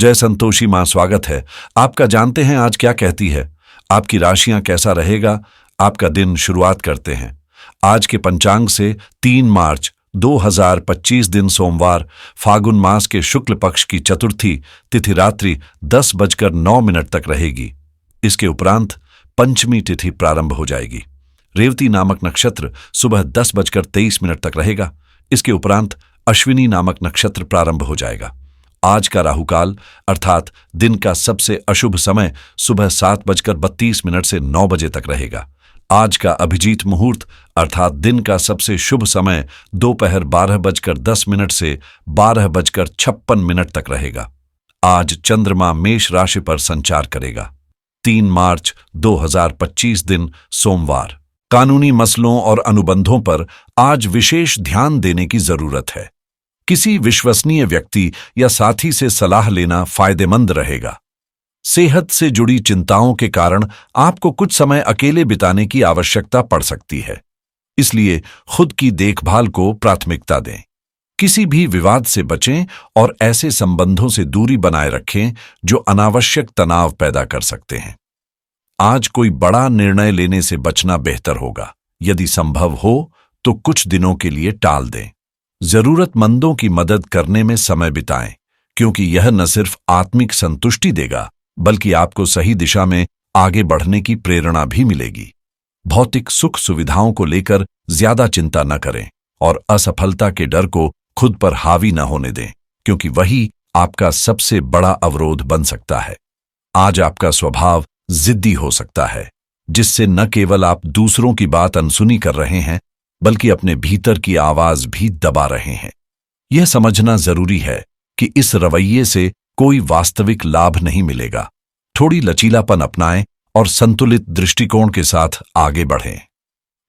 जय संतोषी मां, स्वागत है आपका। जानते हैं आज क्या कहती है आपकी राशियां, कैसा रहेगा आपका दिन। शुरुआत करते हैं आज के पंचांग से। 3 मार्च 2025 दिन सोमवार, फागुन मास के शुक्ल पक्ष की चतुर्थी तिथि रात्रि 10:09 तक रहेगी। इसके उपरांत पंचमी तिथि प्रारंभ हो जाएगी। रेवती नामक नक्षत्र सुबह 10:23 तक रहेगा। इसके उपरांत अश्विनी नामक नक्षत्र प्रारंभ हो जाएगा। आज का राहुकाल अर्थात दिन का सबसे अशुभ समय सुबह 7:32 से 9 बजे तक रहेगा। आज का अभिजीत मुहूर्त अर्थात दिन का सबसे शुभ समय दोपहर 12:10 से 12:56 तक रहेगा। आज चंद्रमा मेष राशि पर संचार करेगा। 3 मार्च 2025 दिन सोमवार। कानूनी मसलों और अनुबंधों पर आज विशेष ध्यान देने की जरूरत है। किसी विश्वसनीय व्यक्ति या साथी से सलाह लेना फायदेमंद रहेगा। सेहत से जुड़ी चिंताओं के कारण आपको कुछ समय अकेले बिताने की आवश्यकता पड़ सकती है, इसलिए खुद की देखभाल को प्राथमिकता दें। किसी भी विवाद से बचें और ऐसे संबंधों से दूरी बनाए रखें जो अनावश्यक तनाव पैदा कर सकते हैं। आज कोई बड़ा निर्णय लेने से बचना बेहतर होगा। यदि संभव हो तो कुछ दिनों के लिए टाल दें। जरूरतमंदों की मदद करने में समय बिताएं, क्योंकि यह न सिर्फ आत्मिक संतुष्टि देगा बल्कि आपको सही दिशा में आगे बढ़ने की प्रेरणा भी मिलेगी। भौतिक सुख सुविधाओं को लेकर ज्यादा चिंता न करें और असफलता के डर को खुद पर हावी न होने दें, क्योंकि वही आपका सबसे बड़ा अवरोध बन सकता है। आज आपका स्वभाव जिद्दी हो सकता है, जिससे न केवल आप दूसरों की बात अनसुनी कर रहे हैं बल्कि अपने भीतर की आवाज भी दबा रहे हैं। यह समझना जरूरी है कि इस रवैये से कोई वास्तविक लाभ नहीं मिलेगा। थोड़ी लचीलापन अपनाएं और संतुलित दृष्टिकोण के साथ आगे बढ़ें।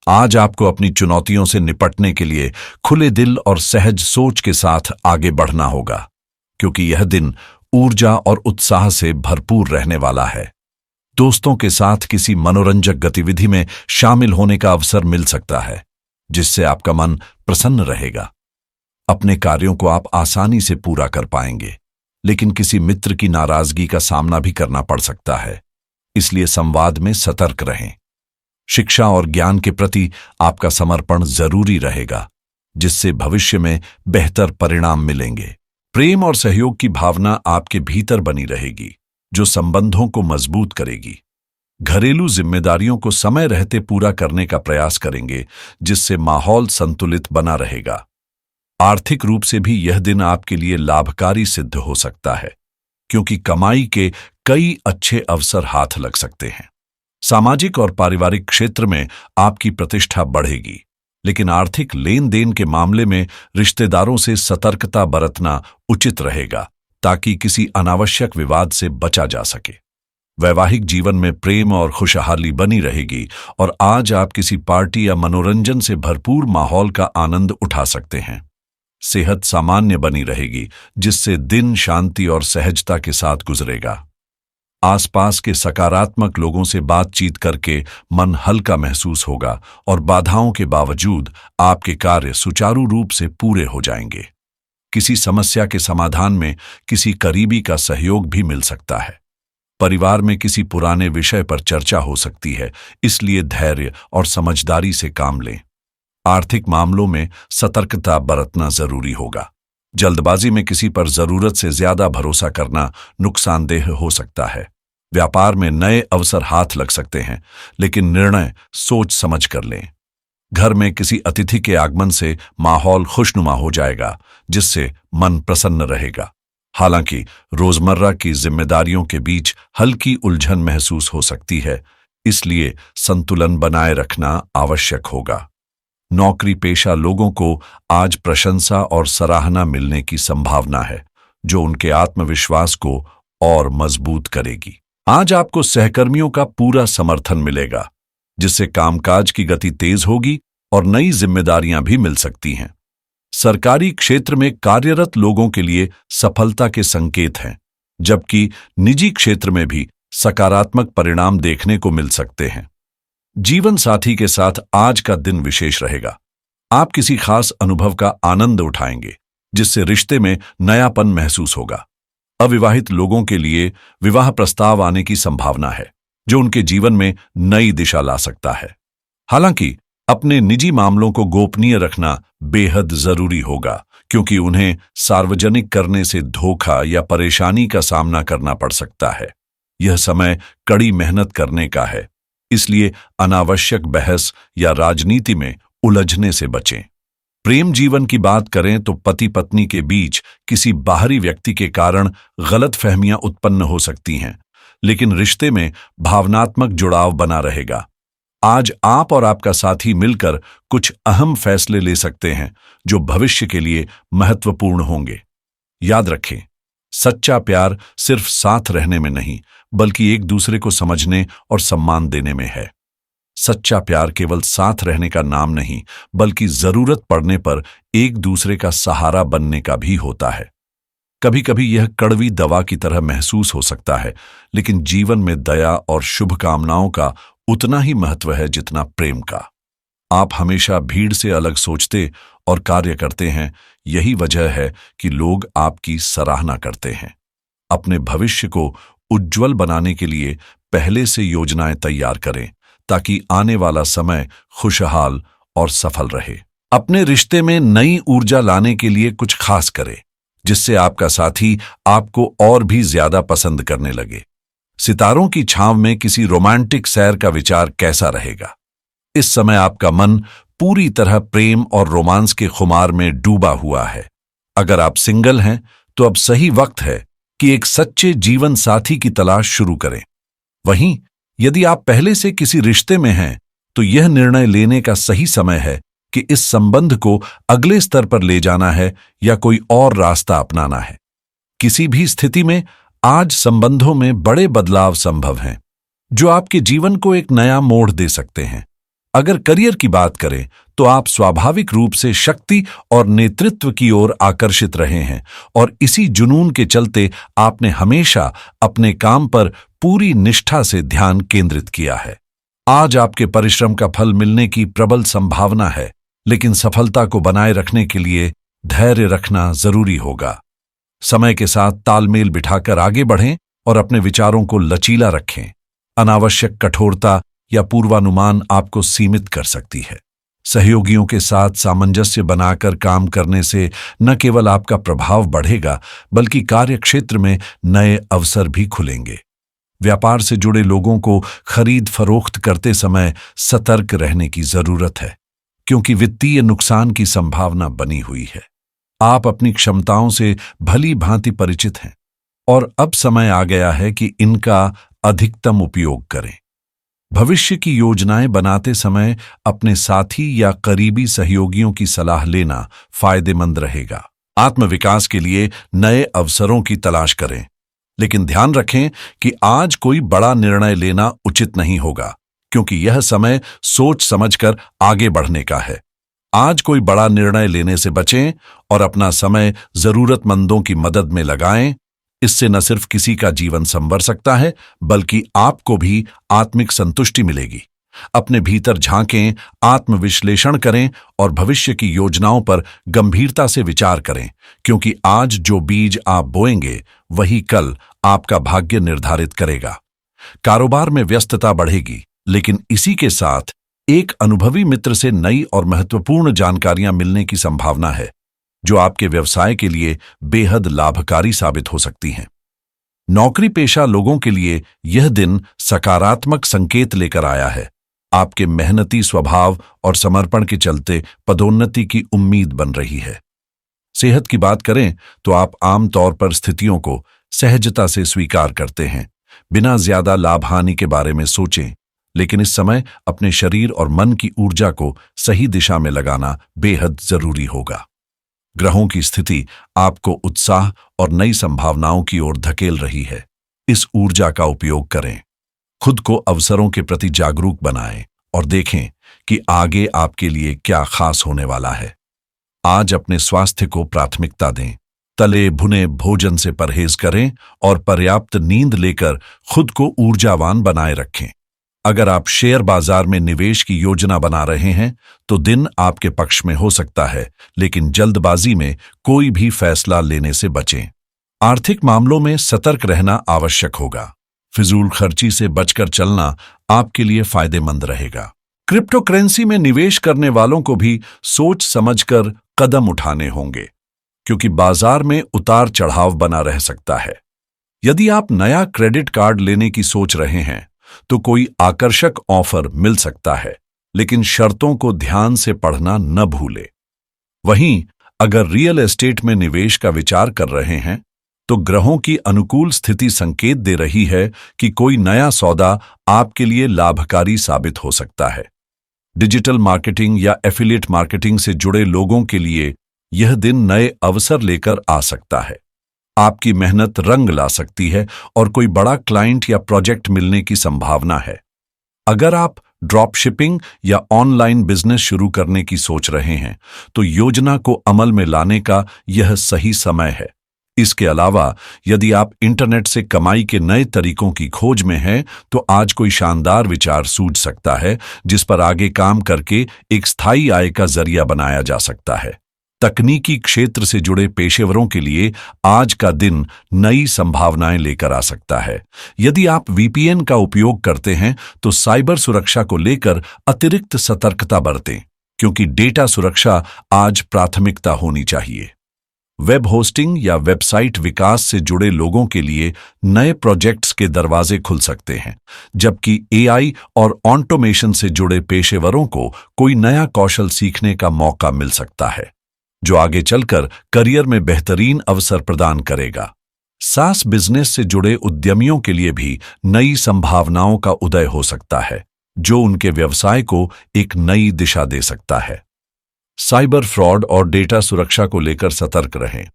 आज आपको अपनी चुनौतियों से निपटने के लिए खुले दिल और सहज सोच के साथ आगे बढ़ना होगा, क्योंकि यह दिन ऊर्जा और उत्साह से भरपूर रहने वाला है। दोस्तों के साथ किसी मनोरंजक गतिविधि में शामिल होने का अवसर मिल सकता है, जिससे आपका मन प्रसन्न रहेगा। अपने कार्यों को आप आसानी से पूरा कर पाएंगे, लेकिन किसी मित्र की नाराजगी का सामना भी करना पड़ सकता है, इसलिए संवाद में सतर्क रहें। शिक्षा और ज्ञान के प्रति आपका समर्पण जरूरी रहेगा, जिससे भविष्य में बेहतर परिणाम मिलेंगे। प्रेम और सहयोग की भावना आपके भीतर बनी रहेगी, जो संबंधों को मजबूत करेगी। घरेलू जिम्मेदारियों को समय रहते पूरा करने का प्रयास करेंगे, जिससे माहौल संतुलित बना रहेगा। आर्थिक रूप से भी यह दिन आपके लिए लाभकारी सिद्ध हो सकता है, क्योंकि कमाई के कई अच्छे अवसर हाथ लग सकते हैं। सामाजिक और पारिवारिक क्षेत्र में आपकी प्रतिष्ठा बढ़ेगी, लेकिन आर्थिक लेन देन के मामले में रिश्तेदारों से सतर्कता बरतना उचित रहेगा, ताकि किसी अनावश्यक विवाद से बचा जा सके। वैवाहिक जीवन में प्रेम और खुशहाली बनी रहेगी और आज आप किसी पार्टी या मनोरंजन से भरपूर माहौल का आनंद उठा सकते हैं। सेहत सामान्य बनी रहेगी, जिससे दिन शांति और सहजता के साथ गुजरेगा। आसपास के सकारात्मक लोगों से बातचीत करके मन हल्का महसूस होगा और बाधाओं के बावजूद आपके कार्य सुचारू रूप से पूरे हो जाएंगे। किसी समस्या के समाधान में किसी करीबी का सहयोग भी मिल सकता है। परिवार में किसी पुराने विषय पर चर्चा हो सकती है, इसलिए धैर्य और समझदारी से काम लें। आर्थिक मामलों में सतर्कता बरतना जरूरी होगा। जल्दबाजी में किसी पर जरूरत से ज्यादा भरोसा करना नुकसानदेह हो सकता है। व्यापार में नए अवसर हाथ लग सकते हैं, लेकिन निर्णय सोच समझ कर लें। घर में किसी अतिथि के आगमन से माहौल खुशनुमा हो जाएगा, जिससे मन प्रसन्न रहेगा। हालांकि रोजमर्रा की जिम्मेदारियों के बीच हल्की उलझन महसूस हो सकती है, इसलिए संतुलन बनाए रखना आवश्यक होगा। नौकरी पेशा लोगों को आज प्रशंसा और सराहना मिलने की संभावना है, जो उनके आत्मविश्वास को और मजबूत करेगी। आज आपको सहकर्मियों का पूरा समर्थन मिलेगा, जिससे कामकाज की गति तेज होगी और नई जिम्मेदारियां भी मिल सकती हैं। सरकारी क्षेत्र में कार्यरत लोगों के लिए सफलता के संकेत हैं, जबकि निजी क्षेत्र में भी सकारात्मक परिणाम देखने को मिल सकते हैं। जीवन साथी के साथ आज का दिन विशेष रहेगा। आप किसी खास अनुभव का आनंद उठाएंगे, जिससे रिश्ते में नयापन महसूस होगा। अविवाहित लोगों के लिए विवाह प्रस्ताव आने की संभावना है, जो उनके जीवन में नई दिशा ला सकता है। हालांकि अपने निजी मामलों को गोपनीय रखना बेहद जरूरी होगा, क्योंकि उन्हें सार्वजनिक करने से धोखा या परेशानी का सामना करना पड़ सकता है। यह समय कड़ी मेहनत करने का है, इसलिए अनावश्यक बहस या राजनीति में उलझने से बचें। प्रेम जीवन की बात करें तो पति पत्नी के बीच किसी बाहरी व्यक्ति के कारण गलतफहमियां उत्पन्न हो सकती हैं, लेकिन रिश्ते में भावनात्मक जुड़ाव बना रहेगा। आज आप और आपका साथी मिलकर कुछ अहम फैसले ले सकते हैं जो भविष्य के लिए महत्वपूर्ण होंगे। याद रखें, सच्चा प्यार सिर्फ साथ रहने में नहीं, बल्कि एक दूसरे को समझने और सम्मान देने में है। सच्चा प्यार केवल साथ रहने का नाम नहीं, बल्कि जरूरत पड़ने पर एक दूसरे का सहारा बनने का भी होता है। कभी कभी यह कड़वी दवा की तरह महसूस हो सकता है, लेकिन जीवन में दया और शुभकामनाओं का उतना ही महत्व है जितना प्रेम का। आप हमेशा भीड़ से अलग सोचते और कार्य करते हैं, यही वजह है कि लोग आपकी सराहना करते हैं। अपने भविष्य को उज्जवल बनाने के लिए पहले से योजनाएं तैयार करें, ताकि आने वाला समय खुशहाल और सफल रहे। अपने रिश्ते में नई ऊर्जा लाने के लिए कुछ खास करें, जिससे आपका साथी आपको और भी ज्यादा पसंद करने लगे। सितारों की छांव में किसी रोमांटिक सैर का विचार कैसा रहेगा? इस समय आपका मन पूरी तरह प्रेम और रोमांस के खुमार में डूबा हुआ है। अगर आप सिंगल हैं, तो अब सही वक्त है कि एक सच्चे जीवन साथी की तलाश शुरू करें। वहीं यदि आप पहले से किसी रिश्ते में हैं, तो यह निर्णय लेने का सही समय है कि इस संबंध को अगले स्तर पर ले जाना है या कोई और रास्ता अपनाना है। किसी भी स्थिति में आज संबंधों में बड़े बदलाव संभव हैं, जो आपके जीवन को एक नया मोड़ दे सकते हैं। अगर करियर की बात करें, तो आप स्वाभाविक रूप से शक्ति और नेतृत्व की ओर आकर्षित रहे हैं, और इसी जुनून के चलते आपने हमेशा अपने काम पर पूरी निष्ठा से ध्यान केंद्रित किया है। आज आपके परिश्रम का फल मिलने की प्रबल संभावना है, लेकिन सफलता को बनाए रखने के लिए धैर्य रखना जरूरी होगा। समय के साथ तालमेल बिठाकर आगे बढ़ें और अपने विचारों को लचीला रखें। अनावश्यक कठोरता या पूर्वानुमान आपको सीमित कर सकती है। सहयोगियों के साथ सामंजस्य बनाकर काम करने से न केवल आपका प्रभाव बढ़ेगा, बल्कि कार्यक्षेत्र में नए अवसर भी खुलेंगे। व्यापार से जुड़े लोगों को खरीद फरोख्त करते समय सतर्क रहने की जरूरत है, क्योंकि वित्तीय नुकसान की संभावना बनी हुई है। आप अपनी क्षमताओं से भली भांति परिचित हैं, और अब समय आ गया है कि इनका अधिकतम उपयोग करें। भविष्य की योजनाएं बनाते समय अपने साथी या करीबी सहयोगियों की सलाह लेना फायदेमंद रहेगा। आत्मविकास के लिए नए अवसरों की तलाश करें, लेकिन ध्यान रखें कि आज कोई बड़ा निर्णय लेना उचित नहीं होगा, क्योंकि यह समय सोच समझकर आगे बढ़ने का है। आज कोई बड़ा निर्णय लेने से बचें और अपना समय जरूरतमंदों की मदद में लगाएं। इससे न सिर्फ किसी का जीवन संवर सकता है, बल्कि आपको भी आत्मिक संतुष्टि मिलेगी। अपने भीतर झांकें, आत्मविश्लेषण करें और भविष्य की योजनाओं पर गंभीरता से विचार करें, क्योंकि आज जो बीज आप बोएंगे वही कल आपका भाग्य निर्धारित करेगा। कारोबार में व्यस्तता बढ़ेगी, लेकिन इसी के साथ एक अनुभवी मित्र से नई और महत्वपूर्ण जानकारियां मिलने की संभावना है, जो आपके व्यवसाय के लिए बेहद लाभकारी साबित हो सकती हैं। नौकरी पेशा लोगों के लिए यह दिन सकारात्मक संकेत लेकर आया है। आपके मेहनती स्वभाव और समर्पण के चलते पदोन्नति की उम्मीद बन रही है। सेहत की बात करें तो आप आमतौर पर स्थितियों को सहजता से स्वीकार करते हैं, बिना ज्यादा लाभ हानि के बारे में सोचें। लेकिन इस समय अपने शरीर और मन की ऊर्जा को सही दिशा में लगाना बेहद जरूरी होगा। ग्रहों की स्थिति आपको उत्साह और नई संभावनाओं की ओर धकेल रही है। इस ऊर्जा का उपयोग करें, खुद को अवसरों के प्रति जागरूक बनाएं और देखें कि आगे आपके लिए क्या खास होने वाला है। आज अपने स्वास्थ्य को प्राथमिकता दें, तले भुने भोजन से परहेज करें और पर्याप्त नींद लेकर खुद को ऊर्जावान बनाए रखें। अगर आप शेयर बाजार में निवेश की योजना बना रहे हैं तो दिन आपके पक्ष में हो सकता है, लेकिन जल्दबाजी में कोई भी फैसला लेने से बचें। आर्थिक मामलों में सतर्क रहना आवश्यक होगा। फिजूल खर्ची से बचकर चलना आपके लिए फायदेमंद रहेगा। क्रिप्टो करेंसी में निवेश करने वालों को भी सोच समझकर कदम उठाने होंगे, क्योंकि बाजार में उतार चढ़ाव बना रह सकता है। यदि आप नया क्रेडिट कार्ड लेने की सोच रहे हैं तो कोई आकर्षक ऑफर मिल सकता है, लेकिन शर्तों को ध्यान से पढ़ना न भूलें। वहीं अगर रियल एस्टेट में निवेश का विचार कर रहे हैं तो ग्रहों की अनुकूल स्थिति संकेत दे रही है कि कोई नया सौदा आपके लिए लाभकारी साबित हो सकता है। डिजिटल मार्केटिंग या एफिलिएट मार्केटिंग से जुड़े लोगों के लिए यह दिन नए अवसर लेकर आ सकता है। आपकी मेहनत रंग ला सकती है और कोई बड़ा क्लाइंट या प्रोजेक्ट मिलने की संभावना है। अगर आप ड्रॉप शिपिंग या ऑनलाइन बिजनेस शुरू करने की सोच रहे हैं तो योजना को अमल में लाने का यह सही समय है। इसके अलावा यदि आप इंटरनेट से कमाई के नए तरीकों की खोज में हैं तो आज कोई शानदार विचार सूझ सकता है जिस पर आगे काम करके एक स्थायी आय का जरिया बनाया जा सकता है। तकनीकी क्षेत्र से जुड़े पेशेवरों के लिए आज का दिन नई संभावनाएं लेकर आ सकता है। यदि आप वीपीएन का उपयोग करते हैं तो साइबर सुरक्षा को लेकर अतिरिक्त सतर्कता बरतें, क्योंकि डेटा सुरक्षा आज प्राथमिकता होनी चाहिए। वेब होस्टिंग या वेबसाइट विकास से जुड़े लोगों के लिए नए प्रोजेक्ट्स के दरवाजे खुल सकते हैं, जबकि एआई और ऑटोमेशन से जुड़े पेशेवरों को कोई नया कौशल सीखने का मौका मिल सकता है, जो आगे चलकर करियर में बेहतरीन अवसर प्रदान करेगा। सास बिजनेस से जुड़े उद्यमियों के लिए भी नई संभावनाओं का उदय हो सकता है, जो उनके व्यवसाय को एक नई दिशा दे सकता है। साइबर फ्रॉड और डेटा सुरक्षा को लेकर सतर्क रहें।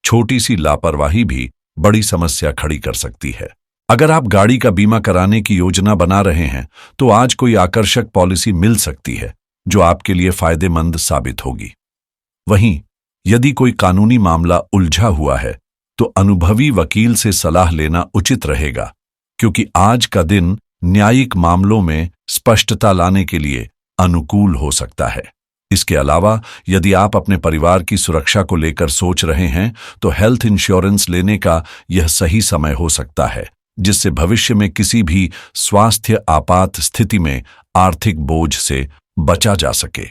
छोटी सी लापरवाही भी बड़ी समस्या खड़ी कर सकती है। अगर आप गाड़ी का बीमा कराने की योजना बना रहे हैं तो आज कोई आकर्षक पॉलिसी मिल सकती है जो आपके लिए फायदेमंद साबित होगी। वहीं यदि कोई कानूनी मामला उलझा हुआ है तो अनुभवी वकील से सलाह लेना उचित रहेगा, क्योंकि आज का दिन न्यायिक मामलों में स्पष्टता लाने के लिए अनुकूल हो सकता है। इसके अलावा यदि आप अपने परिवार की सुरक्षा को लेकर सोच रहे हैं तो हेल्थ इंश्योरेंस लेने का यह सही समय हो सकता है, जिससे भविष्य में किसी भी स्वास्थ्य आपात स्थिति में आर्थिक बोझ से बचा जा सके।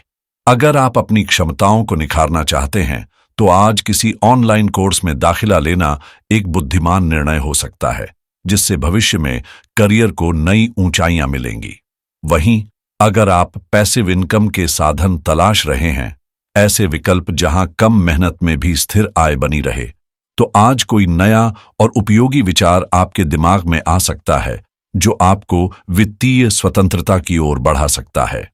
अगर आप अपनी क्षमताओं को निखारना चाहते हैं तो आज किसी ऑनलाइन कोर्स में दाखिला लेना एक बुद्धिमान निर्णय हो सकता है, जिससे भविष्य में करियर को नई ऊंचाइयां मिलेंगी। वहीं अगर आप पैसिव इनकम के साधन तलाश रहे हैं, ऐसे विकल्प जहां कम मेहनत में भी स्थिर आय बनी रहे, तो आज कोई नया और उपयोगी विचार आपके दिमाग में आ सकता है जो आपको वित्तीय स्वतंत्रता की ओर बढ़ा सकता है।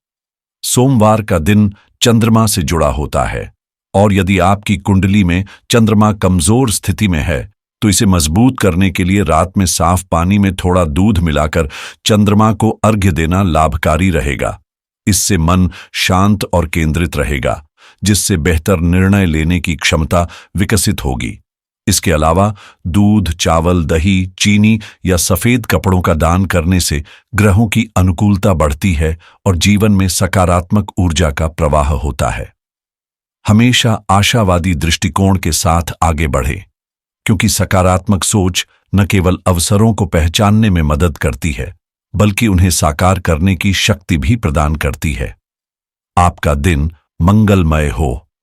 सोमवार का दिन चंद्रमा से जुड़ा होता है और यदि आपकी कुंडली में चंद्रमा कमजोर स्थिति में है तो इसे मजबूत करने के लिए रात में साफ पानी में थोड़ा दूध मिलाकर चंद्रमा को अर्घ्य देना लाभकारी रहेगा। इससे मन शांत और केंद्रित रहेगा, जिससे बेहतर निर्णय लेने की क्षमता विकसित होगी। इसके अलावा दूध, चावल, दही, चीनी या सफेद कपड़ों का दान करने से ग्रहों की अनुकूलता बढ़ती है और जीवन में सकारात्मक ऊर्जा का प्रवाह होता है। हमेशा आशावादी दृष्टिकोण के साथ आगे बढ़ें, क्योंकि सकारात्मक सोच न केवल अवसरों को पहचानने में मदद करती है, बल्कि उन्हें साकार करने की शक्ति भी प्रदान करती है। आपका दिन मंगलमय हो।